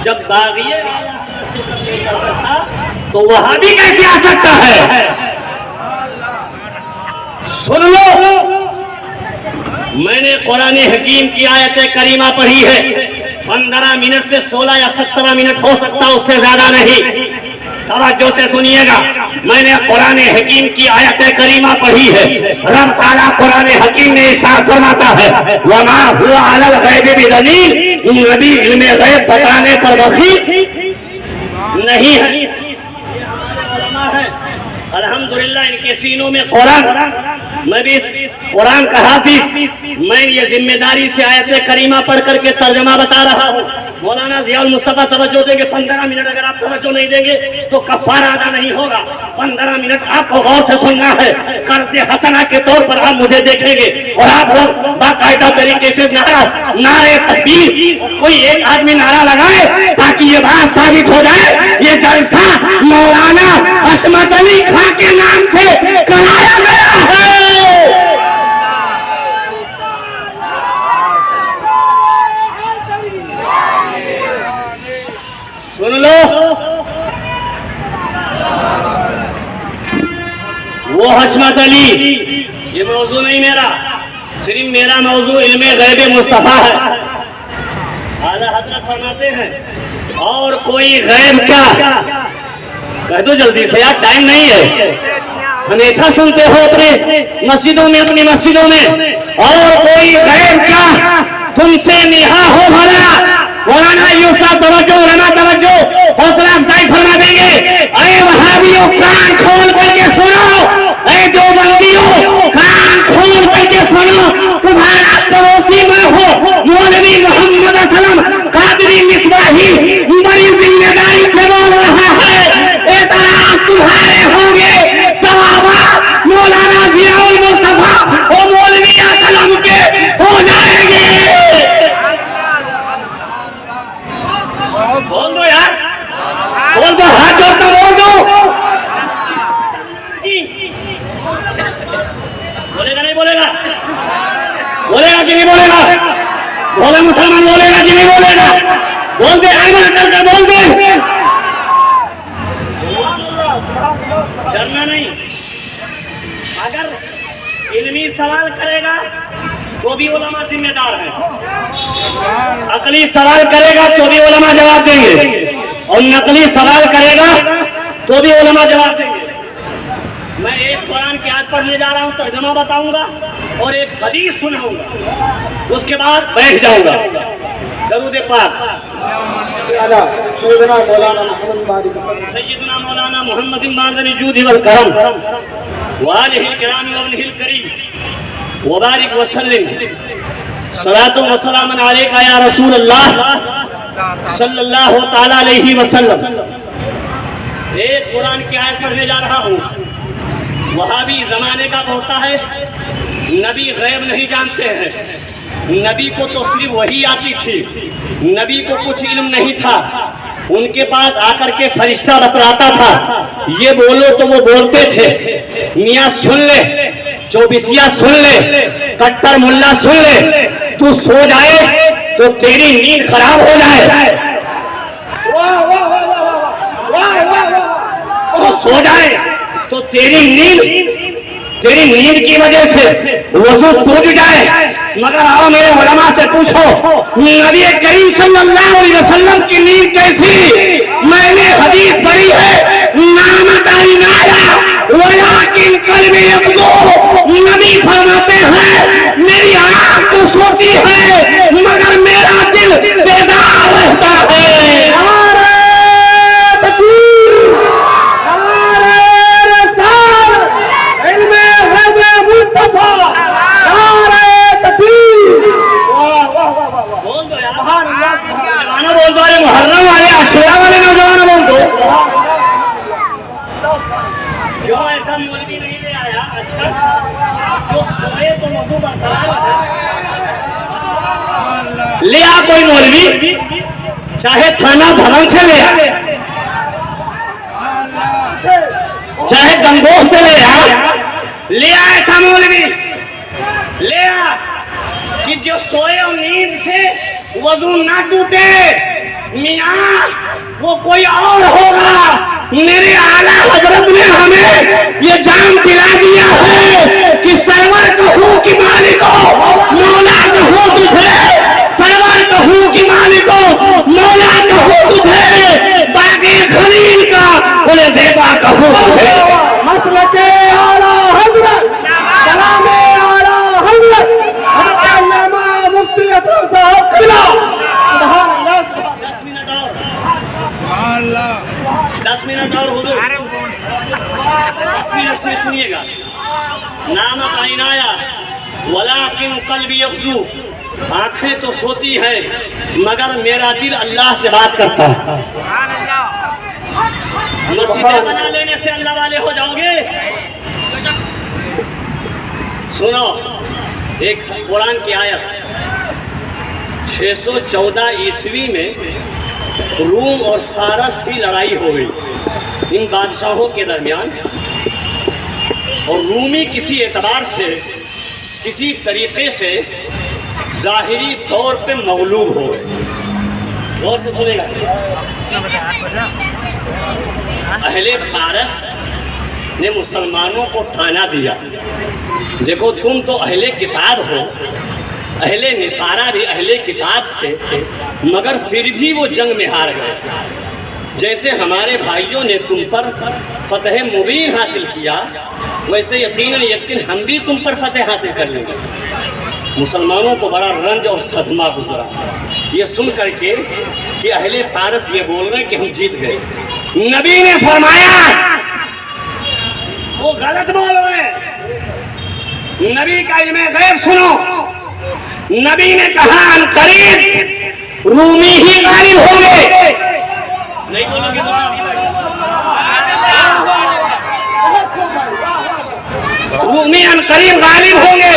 जब बागिए था तो वहां भी कैसे आ सकता है? सुन लो, मैंने कुरान हकीम की आयत करीमा पढ़ी है। 15 मिनट से 16 या 17 मिनट हो सकता, उससे ज्यादा नहीं। तवज्जो से सुनिएगा, मैंने कुरान हकीम की आयत करीमा पढ़ी है। रब ताला कुरान हकीम में इरशाद फरमाता है, वमा हुआ अलल गैबि बिदलील, नबी इल्मे गैब बताने पर बखील नहीं है। अल्हम्दुलिल्लाह इनके सीनों में कुरान, मैं भी कुरान का हाफिज, मैं ये जिम्मेदारी से आयत करीमा पढ़ करके तर्जमा बता रहा हूँ। मौलाना ज़ियाउल मुस्तफा तवज्जो देंगे। 15 मिनट अगर आप तवज्जो नहीं देंगे तो कफ़ारा अदा नहीं होगा। 15 मिनट आपको गौर से सुनना है। कर्ज़ हसना के तौर पर आप मुझे देखेंगे और आप लोग बाकायदा तरीके से नारे तकबीर कोई एक आदमी नारा लगाए ताकि ये बात साबित हो जाए ये जलसा मौलाना हशमत अली खां के नाम से कराया गया है। सुन लो, वो हशमत अली, ये मौजू नहीं मेरा, सिर्फ मेरा मौजू इल्मे गैब मुस्तफा है। आला हजरत फरमाते हैं, और कोई गैब क्या, कह दो जल्दी से यार, टाइम नहीं है। हमेशा सुनते हो अपने मस्जिदों में, अपनी मस्जिदों में, और कोई गैब क्या तुमसे निहा हो भला। मौलाना यूसुफ तवज्जो, उलमा तवज्जो, हौसला अफजाई फरमा देंगे। अरे वहाबियों कान खोल करके सुनो, अरे जो बंदियों कान खोल करके सुनो, तुम्हारा पड़ोसी मैं हो मौलवी मोहम्मद असलम कादरी मिसबाही बड़ी जिम्मेदारी से बोल रहा है। एतराज तुम्हारे होंगे, जवाब मौलाना ज़ियाउल मुस्तफा और मौलवी असलम के हो जाएंगे। बोल दो यार, बोल दो, हाथ जोड़ता बोल दो। बोलेगा नहीं बोलेगा? बोलेगा कि नहीं बोलेगा? बोले मुसलमान, बोलेगा कि नहीं बोलेगा? बोल दे, कर बोल दे। डरना नहीं। अगर इल्मी सवाल करेगा तो भी उलमा जिम्मेदार है, अकली सवाल करेगा तो भी उलमा जवाब देंगे, और नकली सवाल करेगा तो भी उलमा जवाब देंगे। मैं एक कुरान की आयत पढ़ने जा रहा हूँ, तर्जुमा बताऊंगा और एक हदीस सुनाऊंगा, उसके बाद बैठ जाऊंगा। दरूद पाक सैयदना मौलाना मोहम्मद मादनी जूद वल करम वालिहिल किराम वबनिहिल करीम वबारिक वसल्लिम सलातो व सलामन अलैका या रसूल अल्लाह सल्लल्लाहु तआला अलैहि वसल्लम। एक कुरान की आयत पढ़ने जा रहा हूँ। वहाबी जमाने का होता है, नबी गैब नहीं जानते हैं, नबी को तो सिर्फ वही आती थी, नबी को कुछ इल्म नहीं था। उनके पास आकर के फरिश्ता बतलाता था, ये बोलो तो वो बोलते थे। मियाँ सुन ले, चौबीसिया सुन ले, कट्टर मुल्ला सुन ले, तू सो जाए तो तेरी नींद खराब हो जाए। तो सो जाए तो तेरी नींद की वजह से वजू टूट जाए। मगर आओ मेरे उलमा से पूछो, नबी करीम सल्लल्लाहु अलैहि वसल्लम की नींद कैसी? मैंने हदीस पढ़ी है, नामत आइनाया वलाकिन कल्बी यक़ज़ू। नबी फरमाते हैं, मेरी आँख तो सोती है मगर मेरा दिल बेदार रहता है। मुहर्रम वाले, आशूरा वाले नौजवान बोल दो। क्यों ऐसा मौलवी नहीं ले आया जो सोए तो वजू बरकरार ले आ? कोई मौलवी चाहे थाना भवन से ले आ, चाहे गंगोह से ले आ ऐसा मौलवी ले आ कि जो सोए और नींद से वजू ना टूटे, मियाँ वो कोई और होगा। मेरे आला हजरत ने हमें ये जान दिला दिया है कि सरवर कहूँ कि मालिको मौला कहूँ तुझे, सरवर कहूँ कि मालिको मौला कहूँ तुझे, बाकी खलील का बोले ज़ेबा कहूँ तुझे। मसलके आला हजरत, कलामे आला हजरत, अल्लामा मुफ्ती असलम साहब किबला। 10 मिनट और हुजूर, 10 मिनट से सुनिएगा। नामत आइनाया वलाकिन कल्बी यग़्ज़ू, आंखें तो सोती है मगर मेरा दिल अल्लाह से बात करता है। मस्जिदें बना लेने से अल्लाह वाले हो जाओगे? सुनो, एक कुरान की आयत 614 ईस्वी में रूम और फारस की लड़ाई हो गई इन बादशाहों के दरमियान, और रूमी किसी एतबार से किसी तरीके से ज़ाहिरी तौर पे मगलूब हो गए। गौर से सुनेगा, अहले फारस ने मुसलमानों को ताना दिया, देखो तुम तो अहले किताब हो, अहले निसारा भी अहले किताब थे, मगर फिर भी वो जंग में हार गए। जैसे हमारे भाइयों ने तुम पर फतह मुबीन हासिल किया, वैसे यकीन हम भी तुम पर फतेह हासिल कर लेंगे। मुसलमानों को बड़ा रंज और सदमा गुजरा ये सुन करके कि अहले फारस ये बोल रहे हैं कि हम जीत गए। नबी ने फरमाया वो गलत बोल रहे हैं, नबी का इल्मे गैब सुनो। नबी ने कहा अनकरीब रूमी ही गालिब होंगे। नहीं बोलोगे तो रूमी अनकरीब गालिब होंगे।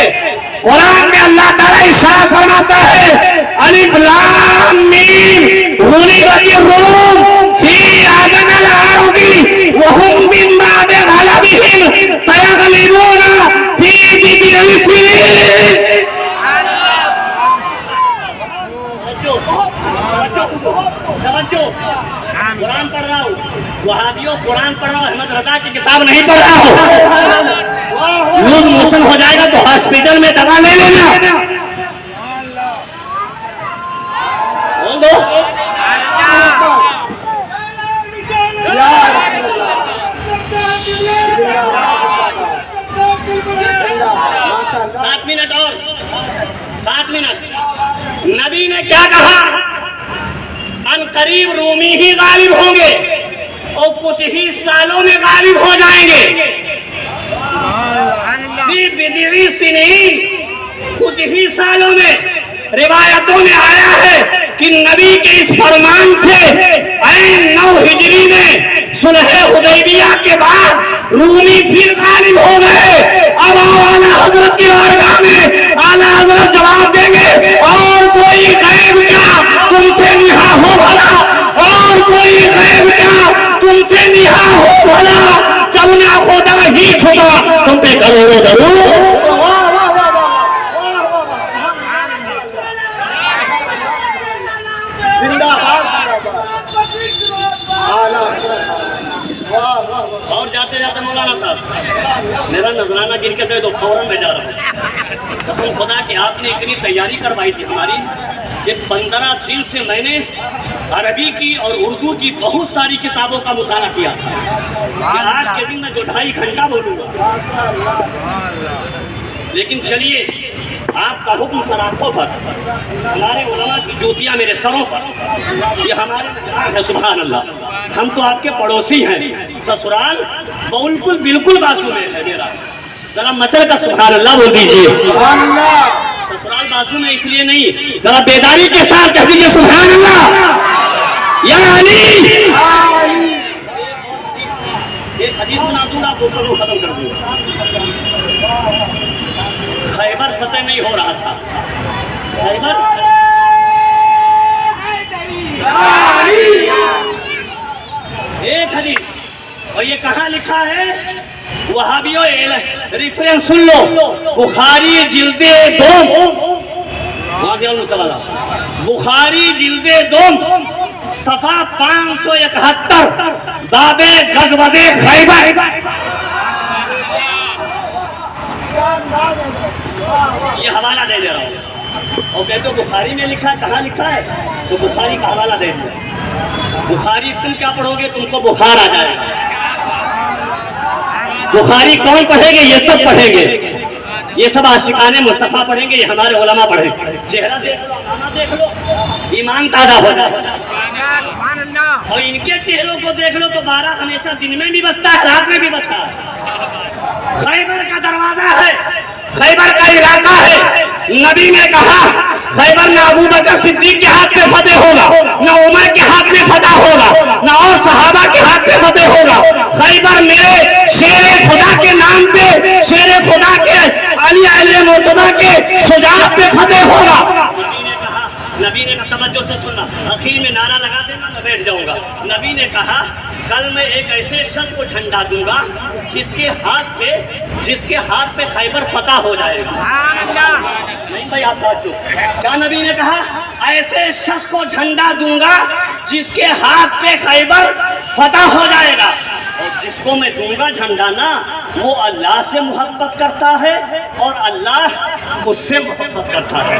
कुरान में अल्लाह ताला इरशाद फरमाता है अलिफ लाम मीम गुलिबतिर रूम फी आदनल अर्दी व हुम मिन बाद गलबिहिम सयगलिबूना फी बिद'i सिनीन। कुरान पढ़ रहा हूँ, वहाबियों कुरान पढ़ रहा हूँ, अहमद रजा की किताब नहीं पढ़ रहा हूँ। लूज मोशन हो जाएगा तो हॉस्पिटल में दवा ले लेना। बोल दो 7 मिनट और 7 मिनट। नबी ने क्या कहा? अनकरीब रूमी ही गालिब होंगे और कुछ ही सालों में गालिब हो जाएंगे। फी बिद'i सिनीन, कुछ ही सालों में। रिवायतों में आया है कि नबी के इस फरमान से 9 हिजरी में सुलह हुदैबिया के बाद रूमी फिर गालिब हो गए। अब आला हजरत की बारगाह में आला हजरत जवाब देंगे और कोई गैब क्या तुमसे निहा हो भला, और कोई गैब क्या तुमसे निहा हो भला, जब ना खुदा ही छुपा तुम पे करोड़ों दरूद। और जाते जाते मौलाना साहब मेरा नजराना गिर के दे दो, फौरन में जा रहा हूँ। कसम खुदा कि आपने इतनी तैयारी करवाई थी हमारी कि 15 दिन से मैंने अरबी की और उर्दू की बहुत सारी किताबों का मुताला किया था। आज के दिन मैं जो 2.5 घंटा बोलूँगा, लेकिन चलिए आपका हुक्म सर आंखों पर, हमारे उलमा की जूतियाँ मेरे सरों पर, ये हमारे सुभान अल्लाह। हम तो आपके पड़ोसी हैं, ससुराल बिल्कुल बाजू में है मेरा। जरा मचल का सुभान अल्लाह बोल दीजिए। ससुराल बाजू में इसलिए नहीं, जरा बेदारी के साथ कह दीजिए सुभान अल्लाह या अली। एक हदीस सुना दूंगा, गुफ्तगू खत्म कर दूंगा। खैबर फतेह नहीं हो रहा था, खैबर एक हदीस, और ये कहाँ लिखा है? वहाबियों रेफरेंस सुन लो, बुखारी जिल्दे 2 बुखारी जिल्दे दोम सफा 571 बाबे गज़वते खैबर। ये हवाला दे रहा हूँ और कहते हो बुखारी में लिखा है, कहाँ लिखा है? तो बुखारी का हवाला दे दिया। बुखारी तुम क्या पढ़ोगे? तुमको बुखार आ जाएगा। बुखारी कौन पढ़ेंगे? ये सब पढ़ेंगे, ये सब आशिकाने मुस्तफ़ा पढ़ेंगे, ये हमारे उलमा पढ़ेंगे। चेहरा देख लो, आना देख लो, ईमान ताज़ा हो जाए। और इनके चेहरों को देख लो तो 12 हमेशा दिन में भी बसता है, रात में भी बसता है। खैबर का दरवाजा है, खैबर का इलाका है। नबी ने कहा खैबर ना अबू बकर सिद्दीक के हाथ पे फतेह होगा, ना उमर के हाथ में फतह होगा, ना और सहाबा के हाथ पे फतेह होगा। खैबर मेरे शेरे खुदा के नाम पे, शेरे खुदा के अली अली मुर्तदा के शुजाअत पे फतेह होगा। नबी ने कहा तवज्जो से सुनना, आखिर में नारा लगा देना, मैं बैठ जाऊंगा। नबी ने कहा कल मैं एक ऐसे शख्स को झंडा दूंगा जिसके हाथ पे खैबर फतह हो जाएगा। नहीं भाई आप बात क्या नबी ने कहा? ऐसे शख्स को झंडा दूंगा जिसके हाथ पे खैबर फतह हो जाएगा। और जिसको मैं दूंगा झंडा ना, वो अल्लाह से मोहब्बत करता है और अल्लाह उससे मोहब्बत करता है।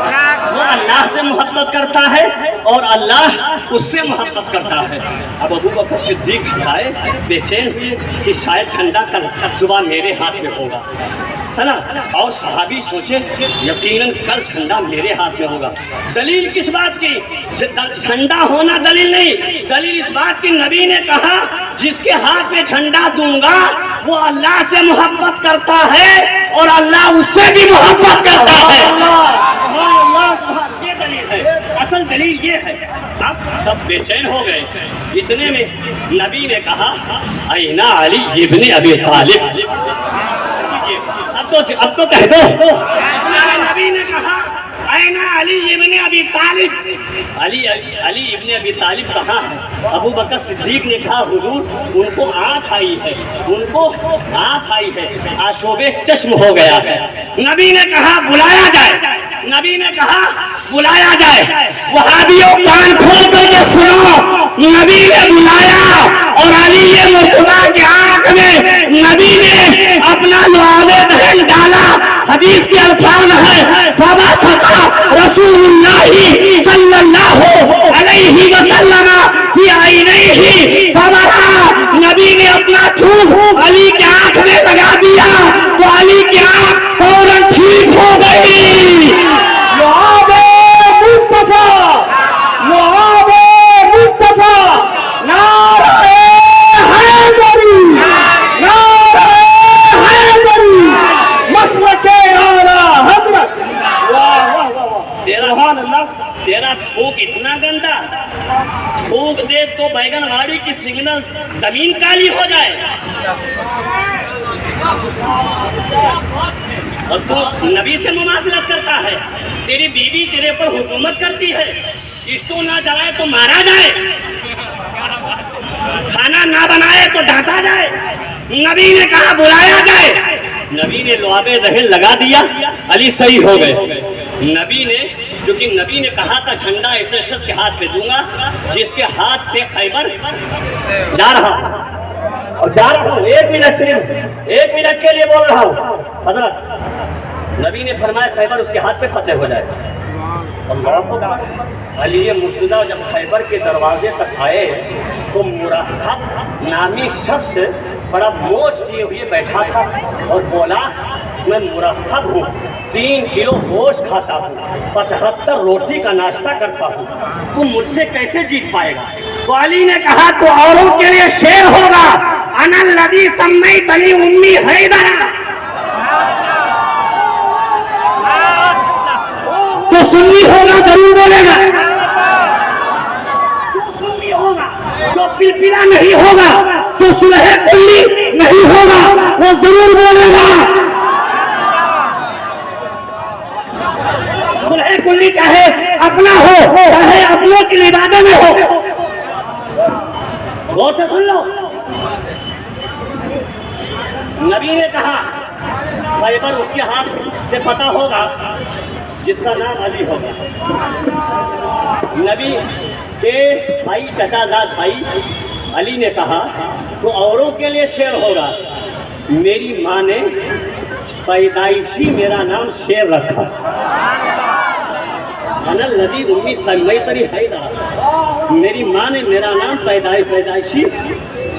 वो अल्लाह से मोहब्बत करता है और अल्लाह उससे मोहब्बत करता है। अब अबू बकर सिद्दीक आए बेचैन हुए कि शायद झंडा कल सुबह मेरे हाथ में होगा, है ना? और सहाबी सोचे यकीनन कल झंडा मेरे हाथ में होगा। दलील किस बात की? झंडा होना दलील नहीं, दलील इस बात की नबी ने कहा जिसके हाथ में झंडा दूंगा वो अल्लाह से मोहब्बत करता है और अल्लाह उससे भी मोहब्बत करता है। ये दलील है, असल दलील ये है। अब सब बेचैन हो गए। इतने में नबी ने कहा ऐना अली इब्ने अबी तालिब। अब तो कह दो। नबी ने कहा ऐना अली इब्ने अबी तालिब। अली इब्ने अबी तालिब कहाँ है? अबू बकर सिद्दीक ने कहा हुजूर उनको आँख आई है, उनको आँख आई है, आशोबे चश्म हो गया है। नबी ने कहा बुलाया जाए, नबी ने कहा बुलाया जाए। वहाबियों कान खोल करके सुनो, नबी ने बुलाया और अली ये मुर्तज़ा के आँख में नबी ने अपना लुआबे दहन डाला। हदीस के अल्फाज है फबा सका रसूलुल्लाही सल्लल्लाहु अलैहि वसल्लम फी ऐनैहि फबरा। नबी ने अपना थूक अली के आँख में लगा दिया तो अली की आँख फौरन ठीक हो गई। लुआबे मुस्तफा, लुआबे मुस्तफा, नारे हैदरी, नारे हैदरी, मसलके आला हजरत। वाह वाह वाह, तेरा थूक इतना गंदा, थूक दे तो बैगनवाड़ी की सिग्नल जमीन काली हो जाए। और तू नबी से मुमासलत करता है। तेरी बीवी तेरे पर हुकूमत करती है, इसको ना जलाए तो मारा जाए, खाना ना बनाए तो डांटा जाए। नबी ने कहा बुलाया जाए। नबी ने लुआबे दहन लगा दिया, अली सही हो गए। नबी ने, क्योंकि नबी ने कहा था झंडा ऐसे शख्स के हाथ में दूंगा जिसके हाथ से खैबर जा रहा और जा रहा हूँ। 1 मिनट सिर्फ 1 मिनट के लिए बोल रहा हूँ हजरत। नबी ने फरमाया खैबर उसके हाथ पे फतेह हो जाएगा। अली मुर्तज़ा जब खैबर के दरवाजे तक आए तो मुरहब नामी शख्स बड़ा मोज किए हुए बैठा था और बोला मैं मुरहब हूँ, 3 किलो गोश्त खाता हूँ, 75 रोटी का नाश्ता करता हूँ, तुम मुझसे कैसे जीत पाएगा? तो अली ने कहा तो औरों के लिए शेर होगा, अनल लदी सम्मई बनी उम्मी हैदरा। तो सुन्नी होगा जरूर बोलेगा, सुन्नी होगा, जो पिलपिला नहीं होगा, जो सुलह कुल्ली नहीं होगा, वो जरूर बोलेगा। सुलह कुल्ली चाहे अपना हो चाहे अपनों की इबादत में हो। गौर से सुन लो। नबी ने कहा खैबर उसके हाथ से फतह होगा जिसका नाम अली होगा। नबी के भाई चचाजाद भाई अली ने कहा तो औरों के लिए शेर होगा। मेरी माँ ने पैदाइशी मेरा नाम शेर रखा। अनल नदी उम्मी सम्मैतरी हैदर। मेरी माँ ने मेरा नाम पैदाइशी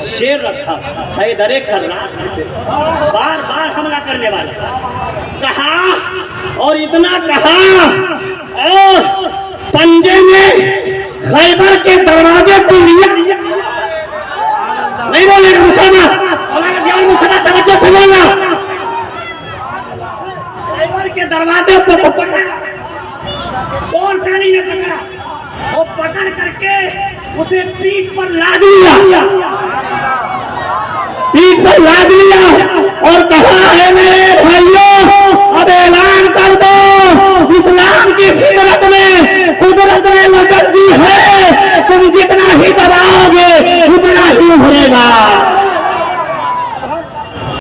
शेर रखा। हैदरे कर्रार, बार बार हमला करने वाला। कहा और इतना कहा और पंजे में खैबर के दरवाजे को लिया। नहीं बोलेगा मुसलमान, तवज्जो से बोलना। खैबर के दरवाजे को पकड़ा, शोरशाली ने पकड़ा और पकड़ करके उसे पीठ पर लाद लिया। पीठ पर लाद लिया और कहा है मेरे भाइयों, अब ऐलान कर दो इस्लाम की सीरत में कुदरत ने नजर दी है